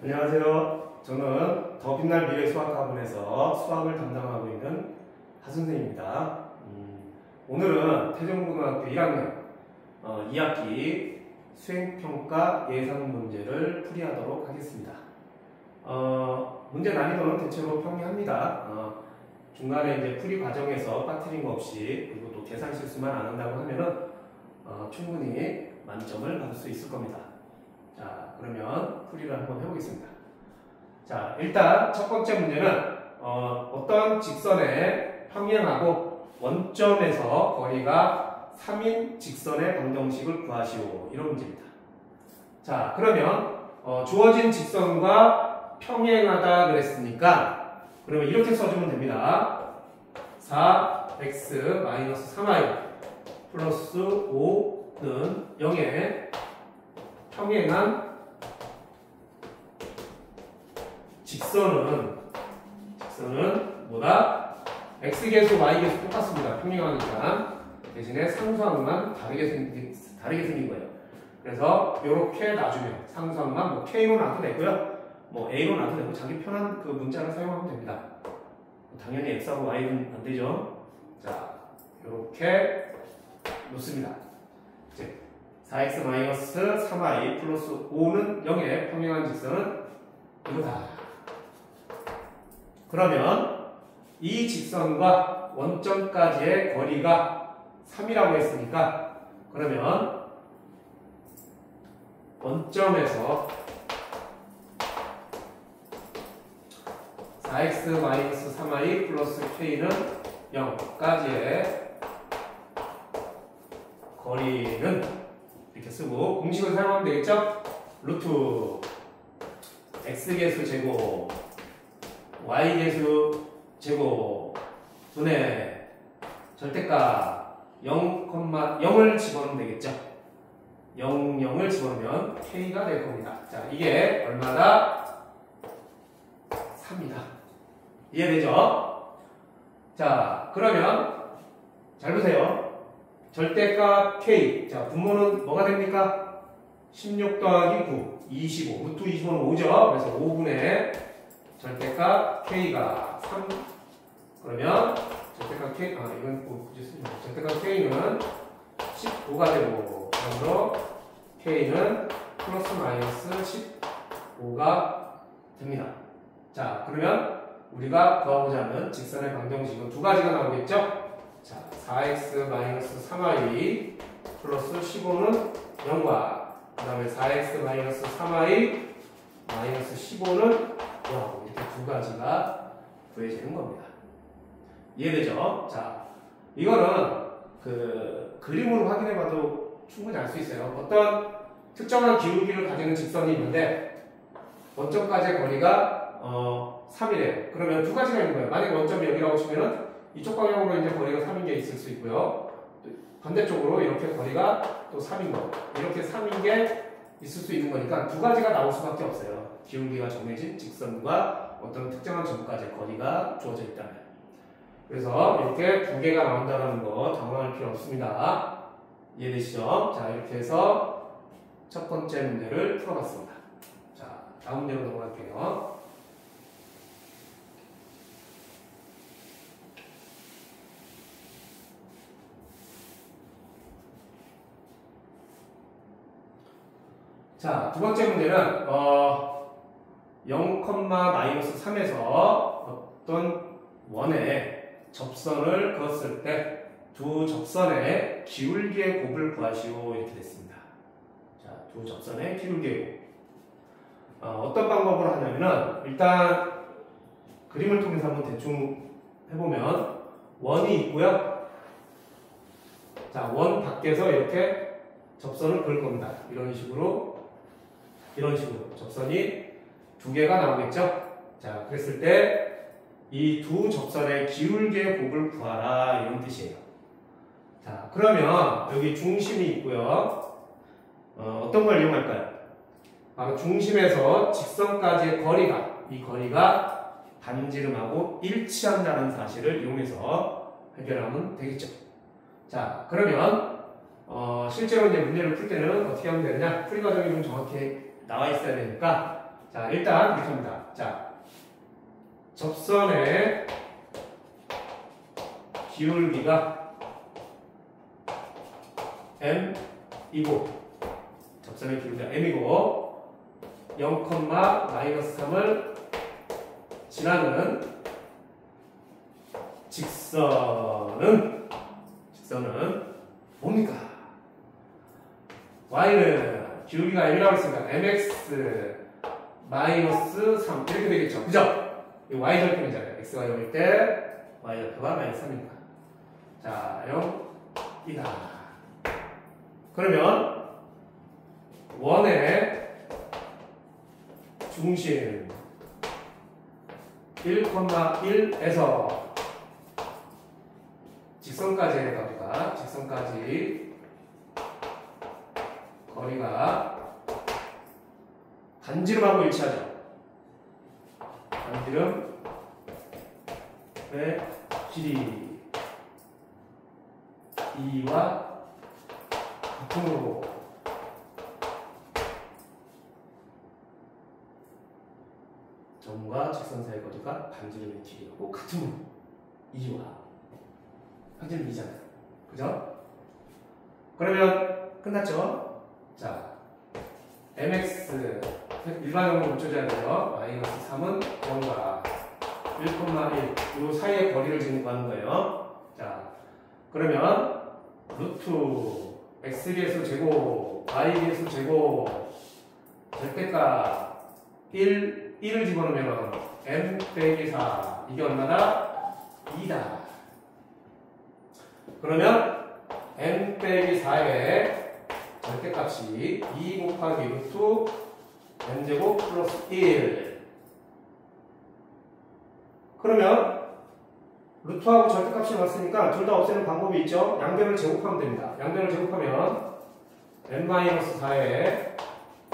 안녕하세요. 저는 더 빛날 미래 수학학원에서 수학을 담당하고 있는 하선생입니다. 오늘은 태종고등학교 1학년 2학기 수행평가 예상 문제를 풀이하도록 하겠습니다. 문제 난이도는 대체로 평이합니다. 중간에 이제 풀이 과정에서 빠뜨린 거 없이 그리고 또 계산 실수만 안 한다고 하면은 충분히 만점을 받을 수 있을 겁니다. 자, 그러면 풀이를 한번 해보겠습니다. 자, 일단 첫 번째 문제는 어떤 직선의 평행하고 원점에서 거리가 3인 직선의 방정식을 구하시오. 이런 문제입니다. 자, 그러면 주어진 직선과 평행하다 그랬으니까 그러면 이렇게 써주면 됩니다. 4x-3y 플러스 5는 0에 평행한 직선은 뭐다? x계수, y계수 똑같습니다. 평행하니까. 대신에 상수항만 다르게 생긴 거예요. 그래서 이렇게 놔주면 상수항만 뭐 k로 놔도 되고요. 뭐 a로 놔도 되고 자기 편한 그 문자를 사용하면 됩니다. 당연히 x하고 y는 안 되죠. 자, 이렇게 놓습니다. 이제 4x-3y 플러스 5는 0에 평행한 직선은 이거다. 그러면 이 직선과 원점까지의 거리가 3이라고 했으니까 그러면 원점에서 4x-3y 플러스 k는 0까지의 거리는 이렇게 쓰고 공식을 사용하면 되겠죠? 루트 x계수 제곱 y계수 제곱 분의 절대값 0,0을 집어넣으면 되겠죠? 0,0을 집어넣으면 k가 될 겁니다. 자, 이게 얼마다? 3이다. 이해되죠? 자, 그러면 잘 보세요. 절대값 k. 자, 분모는 뭐가 됩니까? 16 더하기 9, 25. 루트 25는 5죠? 그래서 5분의 절대값 k가 3. 그러면 절대값 k, 이건 뭐 굳이 쓰지 말고. 절대값 k는 19가 되고, 그러므로 k는 플러스 마이너스 15가 됩니다. 자, 그러면 우리가 구하고자 하는 직선의 방정식은 두 가지가 나오겠죠? 자, 4x-3y 플러스 15는 0과 그 다음에 4x-3y 마이너스 15는 0. 이렇게 두 가지가 구해지는 겁니다. 이해되죠? 자, 이거는 그림으로 확인해봐도 충분히 알 수 있어요. 어떤 특정한 기울기를 가지는 직선이 있는데 원점까지의 거리가 3이래요. 그러면 두 가지가 있는 거예요. 만약에 원점이 여기라고 치면은 이쪽 방향으로 이제 거리가 3인 게 있을 수 있고요. 반대쪽으로 이렇게 거리가 또 3인 거. 이렇게 3인 게 있을 수 있는 거니까 두 가지가 나올 수밖에 없어요. 기울기가 정해진 직선과 어떤 특정한 점까지의 거리가 주어져 있다면. 그래서 이렇게 두 개가 나온다는 거 당황할 필요 없습니다. 이해되시죠? 자, 이렇게 해서 첫 번째 문제를 풀어봤습니다. 자, 다음 문제로 넘어갈게요. 자, 두 번째 문제는 0,-3에서 어떤 원에 접선을 그었을 때 두 접선의 기울기의 곱을 구하시오. 이렇게 됐습니다. 자, 두 접선의 기울기의 곱. 어떤 방법으로 하냐면은 일단 그림을 통해서 한번 대충 해보면 원이 있고요. 자, 원 밖에서 이렇게 접선을 그을 겁니다. 이런 식으로 접선이 두 개가 나오겠죠? 자, 그랬을 때 이 두 접선의 기울기의 곱을 구하라 이런 뜻이에요. 자, 그러면 여기 중심이 있고요. 어떤 걸 이용할까요? 바로 중심에서 직선까지의 거리가, 이 거리가 반지름하고 일치한다는 사실을 이용해서 해결하면 되겠죠. 자, 그러면 실제로 이제 문제를 풀 때는 어떻게 하면 되느냐? 풀이 과정이 좀 정확히 나와 있어야 되니까 자, 일단 이렇게 합니다. 자, 접선의 기울기가 m이고, 접선의 기울기가 m이고, 0,-3을 지나는 직선은 뭡니까? y는 기울기가 m이라고 했으니까 mx 마이너스 3 이렇게 되겠죠. 그죠? 이 y절편이잖아요. x가 0일 때 y절표가 마이너스 3입니다. 자, 0이다. 그러면 원의 중심 1,1에서 직선까지 해갑니다. 직선까지 거리가 반지름하고 일치하죠. 반지름의 길이 2와 같으므로 점과 직선 사이의 거리가 반지름의 길이하고 같으므로 2와 반지름 2잖아요. 그죠? 그러면 끝났죠? 자, mx 일반형으로 붙여줘야 돼요. 마이너스 3은 0과 1,1 이 사이의 거리를 지금 구하는 거예요. 자, 그러면 루트 x계수 제곱, y계수 제곱, 절대값 1을 집어넣으면 m 빼기 4 이게 얼마다? 2다. 그러면 m 빼기 4의 절대값이 2 곱하기 루트 m제곱 플러스 1. 그러면 루트하고 절대값이 맞으니까 둘 다 없애는 방법이 있죠. 양변을 제곱하면 됩니다. 양변을 제곱하면 n-4의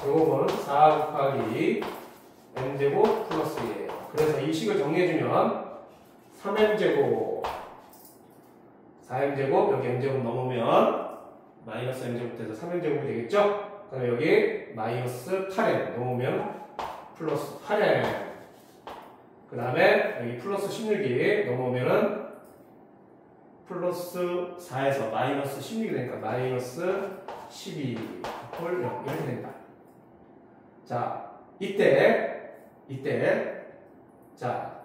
제곱은 4 곱하기 m제곱 플러스 1. 그래서 이 식을 정리해주면 3m제곱 4m제곱 여기 m제곱 넘으면 마이너스 m제곱 돼서 3m제곱이 되겠죠? 그럼 여기 마이너스 8m 넘으면 플러스 8m. 그 다음에 여기 플러스 16이 넘어오면은 플러스 4에서 마이너스 16이 되니까 마이너스 12 이렇게 됩니다. 자, 이때 자,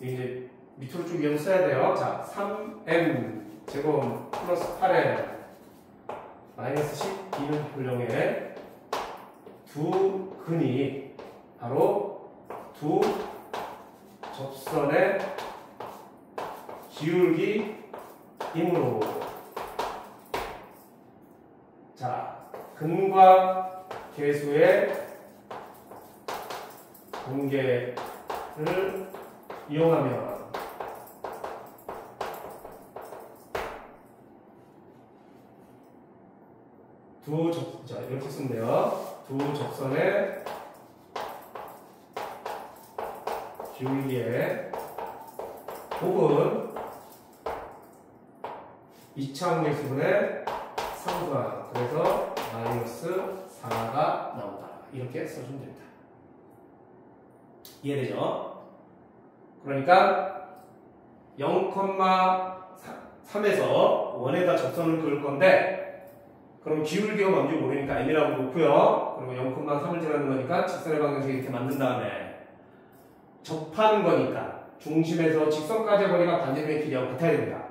이제 밑으로 쭉 이어서 써야 돼요. 자, 3m 제곱 플러스 8m 마이너스 12는 불령의 두 근이 바로 두 접선의 기울기이므로, 자, 근과 계수의 관계를 이용하면 자, 이렇게 쓰면 돼요. 두 접선의 기울기의 곱은 이차함계수분의 상수항. 그래서 마이너스 4가 나온다. 이렇게 써주면 됩니다. 이해되죠? 그러니까 0,3에서 원에다 접선을 그을 건데, 그럼 기울기가 뭔지 모르니까 m이라고 놓고요. 그리고 0,3을 지나는 거니까 직선의 방정식 이렇게 만든 다음에 접하는 거니까 중심에서 직선까지의 거리가 반지름의 길이하고 같아야 됩니다.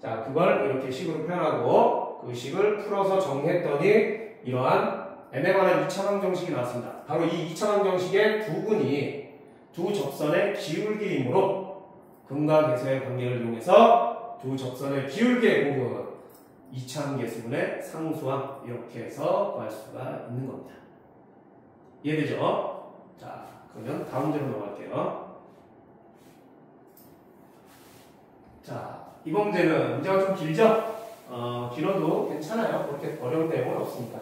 자, 그걸 이렇게 식으로 표현하고 그 식을 풀어서 정리했더니 이러한 m에 관한 2차 방정식이 나왔습니다. 바로 이 2차 방정식의 두 근이 두 접선의 기울기이므로 근과 계수의 관계를 이용해서 두 접선의 기울기의 곱은 이차함계수분의 상수항 이렇게 해서 구할 수가 있는 겁니다. 이해되죠? 자, 그러면 다음 문제로 넘어갈게요. 자, 이번 문제는 문제가 좀 길죠? 길어도 괜찮아요. 그렇게 어려운 내용은 없으니까.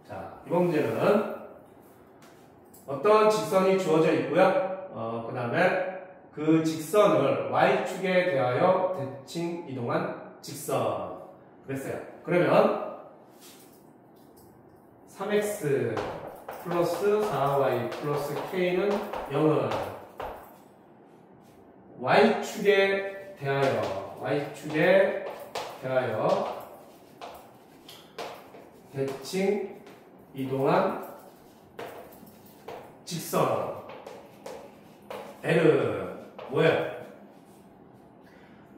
자, 이번 문제는 어떤 직선이 주어져 있고요. 그 다음에 그 직선을 y축에 대하여 대칭 이동한 직선 그랬어요. 그러면 3x 플러스 4y 플러스 k는 0은 y축에 대하여 대칭 이동한 직선 L은 뭐예요?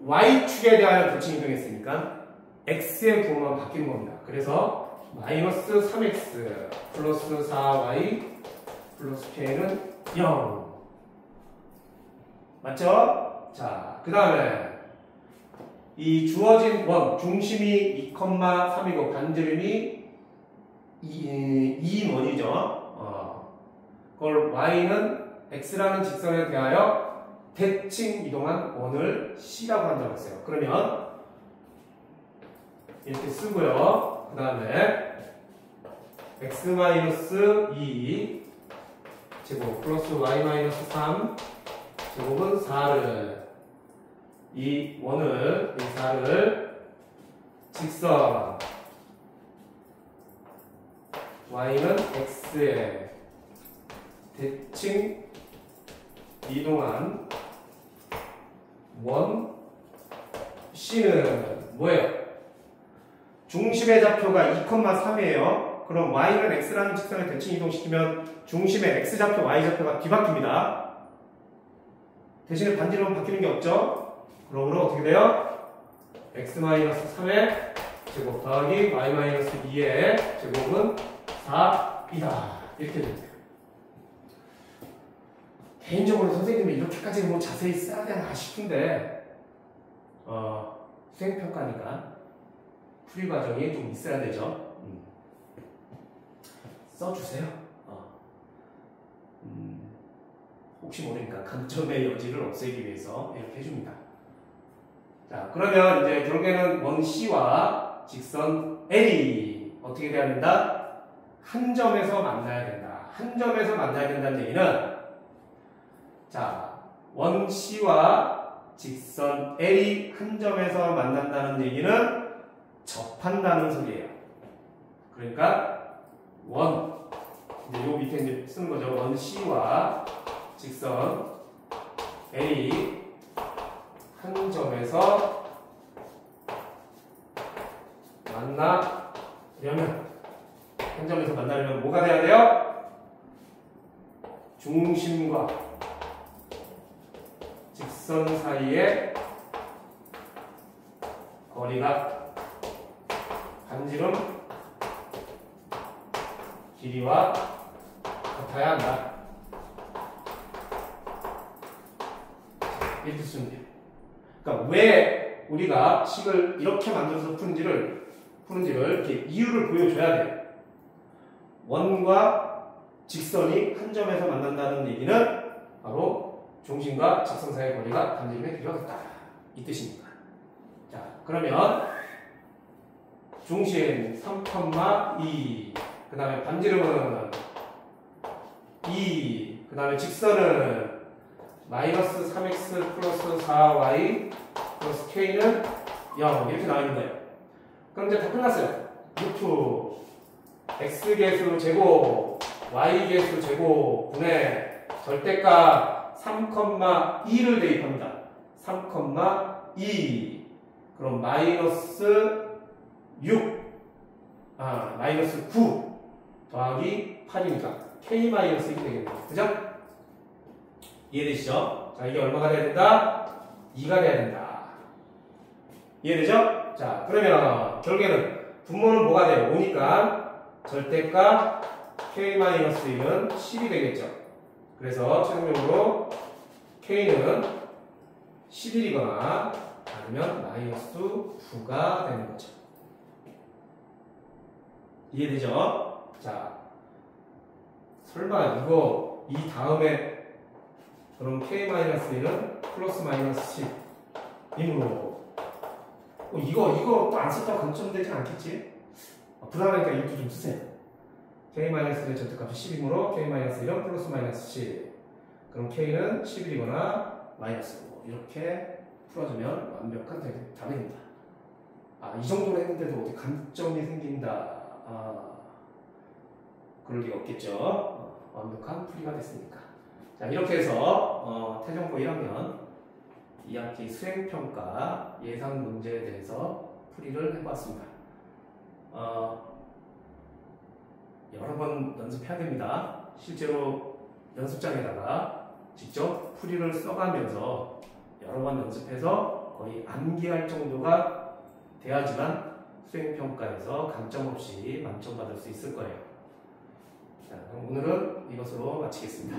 y축에 대하여 대칭 이동했으니까 x의 부호만 바뀌는 겁니다. 그래서 마이너스 3x 플러스 4y 플러스 k는 0 맞죠? 자, 그 다음에 이 주어진 원 중심이 2,3이고 반지름이 2인 원이죠. 그걸 y는 x라는 직선에 대하여 대칭 이동한 원을 c라고 한다고 했어요. 그러면 이렇게 쓰고요. 그 다음에 x-2 제곱 플러스 y-3 제곱은 4를 이 4를 직선 y는 x에 대칭 이동한 원 c는 뭐예요? 중심의 좌표가 2,3이에요. 그럼 y는 x라는 직선에 대칭 이동시키면 중심의 x좌표, y좌표가 뒤바뀝니다. 대신에 반지름은 바뀌는 게 없죠? 그러므로 어떻게 돼요? x-3의 제곱 더하기 y-2의 제곱은 4이다. 이렇게 됩니다. 개인적으로 선생님이 이렇게까지 뭐 자세히 써야 되나 싶은데 수행평가니까 풀이 과정이 좀 있어야 되죠. 써주세요. 혹시 모르니까 감점의 여지를 없애기 위해서 이렇게 해줍니다. 자, 그러면 이제 결국에는 원 C와 직선 L이 어떻게 돼야 된다? 한 점에서 만나야 된다. 한 점에서 만나야 된다는 얘기는 자, 원 C와 직선 L이 한 점에서 만난다는 얘기는 접한다는 소리예요. 그러니까 이제 요 밑에 이제 쓰는 거죠. 원 C와 직선 L이 한 점에서 만나려면 뭐가 돼야 돼요? 중심과 직선 사이의 거리가 반지름 길이와 같아야 한다. 이렇게 쓰면 돼요. 그러니까 왜 우리가 식을 이렇게 만들어서 푸는지를 이렇게 이유를 보여줘야 돼요. 원과 직선이 한 점에서 만난다는 얘기는 바로 중심과 직선 사이의 거리가 반지름의 길이와 같다. 이 뜻입니다. 자, 그러면 중심 3,2 그 다음에 반지름은 2 그 다음에 직선은 마이너스 3x 플러스 4y 플러스 k는 0 이렇게 나와 있는 거예요. 그럼 이제 다 끝났어요. 루트 x계수 제곱 y계수 제곱 분의 절대값 3,2를 대입합니다. 3,2 그럼 마이너스 6 마이너스 9 더하기 8이니까 k-1이 되겠네요. 그죠? 이해되시죠? 자, 이게 얼마가 돼야 된다? 2가 돼야 된다. 이해되죠? 자, 그러면 결국에는 분모는 뭐가 돼요? 5니까 절대값 k-1은 10이 되겠죠. 그래서 최종적으로 k는 11이거나 아니면 마이너스 9가 되는 거죠. 이해되죠? 자, 설마 이 다음에 그럼 k-1은 플러스 마이너스 10이므로 이거 또 안 썼다고 감점되진 않겠지? 불안하니까 이것도 좀 쓰세요. k-의 절대값이 10이므로 k-1은 플러스 마이너스 10 그럼 k는 11이거나 마이너스 5 이렇게 풀어주면 완벽한 답입니다. 이 정도로 했는데도 어디 감점이 생긴다. 그럴 리가 없겠죠. 완벽한 풀이가 됐으니까. 자, 이렇게 해서 태정고 1학년 2학기 수행평가 예상 문제에 대해서 풀이를 해봤습니다. 여러 번 연습해야 됩니다. 실제로 연습장에다가 직접 풀이를 써가면서 여러 번 연습해서 거의 암기할 정도가 돼야지만 수행평가에서 감점 없이 만점 받을 수 있을 거예요. 자, 그럼 오늘은 이것으로 마치겠습니다.